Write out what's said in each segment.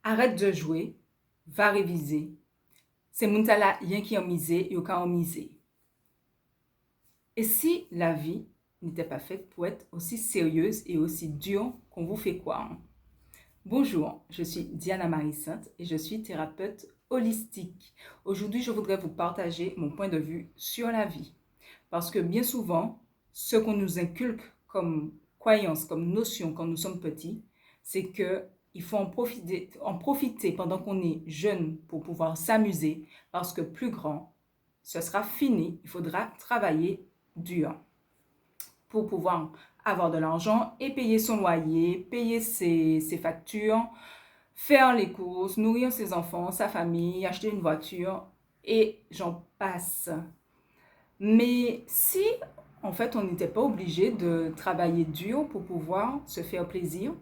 Arrête de jouer, va réviser. C'est moun sa la yen qui en misé, yo ka en misé. Et si la vie n'était pas faite pour être aussi sérieuse et aussi dure qu'on vous fait croire? Bonjour, je suis Diana Marie-Sainte et je suis thérapeute holistique. Aujourd'hui, je voudrais vous partager mon point de vue sur la vie. Parce que bien souvent, ce qu'on nous inculque comme croyance, comme notion quand nous sommes petits, c'est que il faut en profiter pendant qu'on est jeune pour pouvoir s'amuser, parce que plus grand, ce sera fini, il faudra travailler dur pour pouvoir avoir de l'argent et payer son loyer, payer ses factures, faire les courses, nourrir ses enfants, sa famille, acheter une voiture et j'en passe. Mais si, en fait, on n'était pas obligé de travailler dur pour pouvoir se faire plaisir,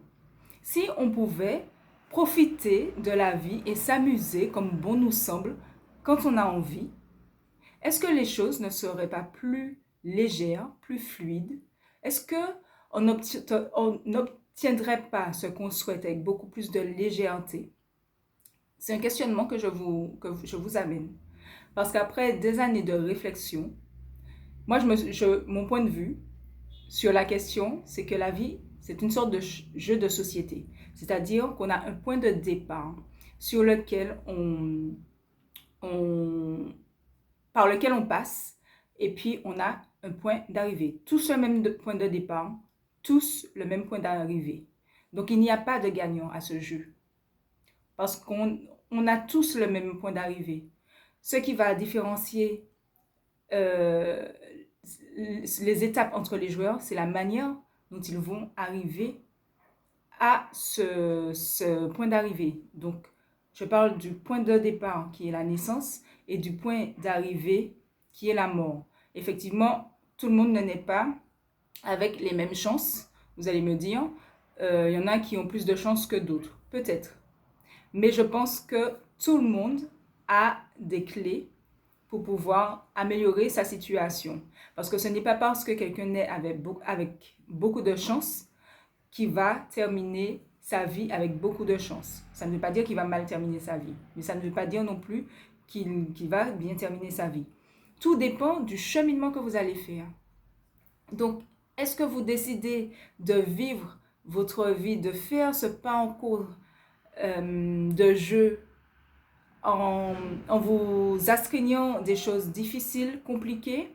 si on pouvait profiter de la vie et s'amuser comme bon nous semble quand on a envie, est-ce que les choses ne seraient pas plus légères, plus fluides? Est-ce qu'on n'obtiendrait pas ce qu'on souhaite avec beaucoup plus de légèreté? C'est un questionnement que je vous amène. Parce qu'après des années de réflexion, moi, mon point de vue sur la question, c'est que la vie, c'est une sorte de jeu de société. C'est-à-dire qu'on a un point de départ sur lequel par lequel on passe, et puis on a un point d'arrivée. Tous le même point de départ, tous le même point d'arrivée. Donc, il n'y a pas de gagnant à ce jeu. Parce qu'on a tous le même point d'arrivée. Ce qui va différencier les étapes entre les joueurs, c'est la manière dont ils vont arriver à ce point d'arrivée. Donc, je parle du point de départ qui est la naissance et du point d'arrivée qui est la mort. Effectivement, tout le monde ne naît pas avec les mêmes chances. Vous allez me dire, il y en a qui ont plus de chances que d'autres. Peut-être. Mais je pense que tout le monde a des clés pour pouvoir améliorer sa situation. Parce que ce n'est pas parce que quelqu'un naît avec beaucoup de chance qu'il va terminer sa vie avec beaucoup de chance. Ça ne veut pas dire qu'il va mal terminer sa vie, mais ça ne veut pas dire non plus qu'il va bien terminer sa vie. Tout dépend du cheminement que vous allez faire. Donc, est-ce que vous décidez de vivre votre vie, de faire ce parcours de jeu en vous astreignant des choses difficiles, compliquées,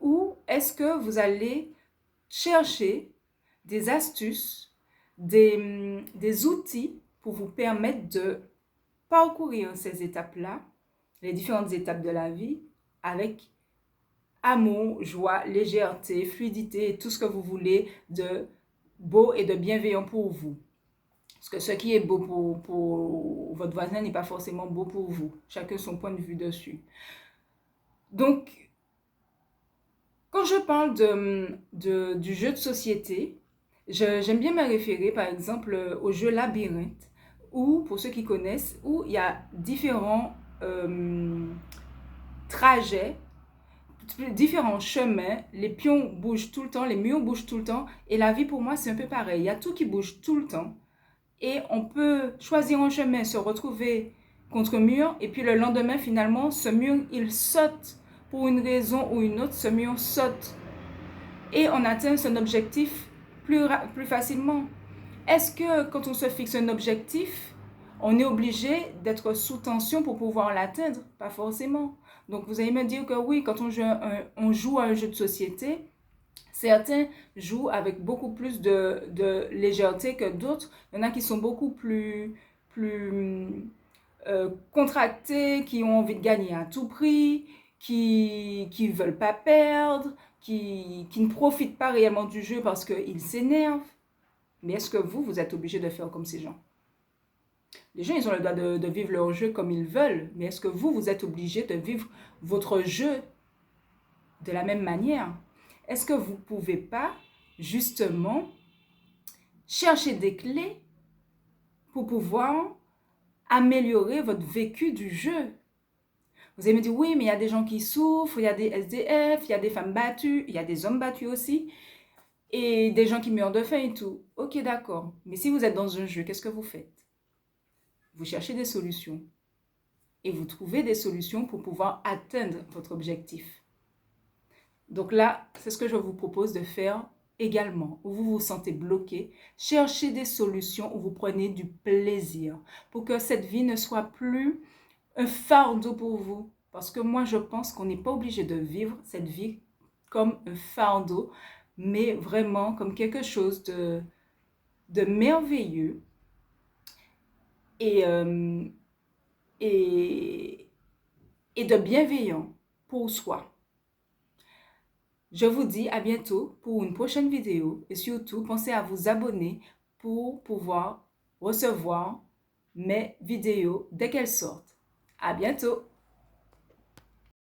ou est-ce que vous allez chercher des astuces, des outils pour vous permettre de parcourir ces étapes-là, les différentes étapes de la vie, avec amour, joie, légèreté, fluidité, tout ce que vous voulez de beau et de bienveillant pour vous. Parce que ce qui est beau pour votre voisin n'est pas forcément beau pour vous. Chacun son point de vue dessus. Donc, quand je parle du jeu de société, j'aime bien me référer par exemple au jeu Labyrinthe, où, pour ceux qui connaissent, où il y a différents trajets, différents chemins, les pions bougent tout le temps, les murs bougent tout le temps, et la vie pour moi c'est un peu pareil, il y a tout qui bouge tout le temps. Et on peut choisir un chemin, se retrouver contre mur, et puis le lendemain, finalement, ce mur, il saute. Pour une raison ou une autre, ce mur saute. Et on atteint son objectif plus facilement. Est-ce que quand on se fixe un objectif, on est obligé d'être sous tension pour pouvoir l'atteindre? Pas forcément. Donc vous allez me dire que oui, quand on joue à un jeu de société, certains jouent avec beaucoup plus de légèreté que d'autres. Il y en a qui sont beaucoup plus contractés, qui ont envie de gagner à tout prix, qui ne veulent pas perdre, qui ne profitent pas réellement du jeu parce qu'ils s'énervent. Mais est-ce que vous êtes obligé de faire comme ces gens? Les gens, ils ont le droit de vivre leur jeu comme ils veulent, mais est-ce que vous êtes obligé de vivre votre jeu de la même manière? Est-ce que vous ne pouvez pas, justement, chercher des clés pour pouvoir améliorer votre vécu du jeu? Vous allez me dire, oui, mais il y a des gens qui souffrent, il y a des SDF, il y a des femmes battues, il y a des hommes battus aussi, et des gens qui meurent de faim et tout. Ok, d'accord. Mais si vous êtes dans un jeu, qu'est-ce que vous faites? vous cherchez des solutions et vous trouvez des solutions pour pouvoir atteindre votre objectif. Donc là, c'est ce que je vous propose de faire également, où vous vous sentez bloqué. Cherchez des solutions où vous prenez du plaisir pour que cette vie ne soit plus un fardeau pour vous. Parce que moi, je pense qu'on n'est pas obligé de vivre cette vie comme un fardeau, mais vraiment comme quelque chose de merveilleux et, et, et de bienveillant pour soi. Je vous dis à bientôt pour une prochaine vidéo et surtout pensez à vous abonner pour pouvoir recevoir mes vidéos dès qu'elles sortent. À bientôt!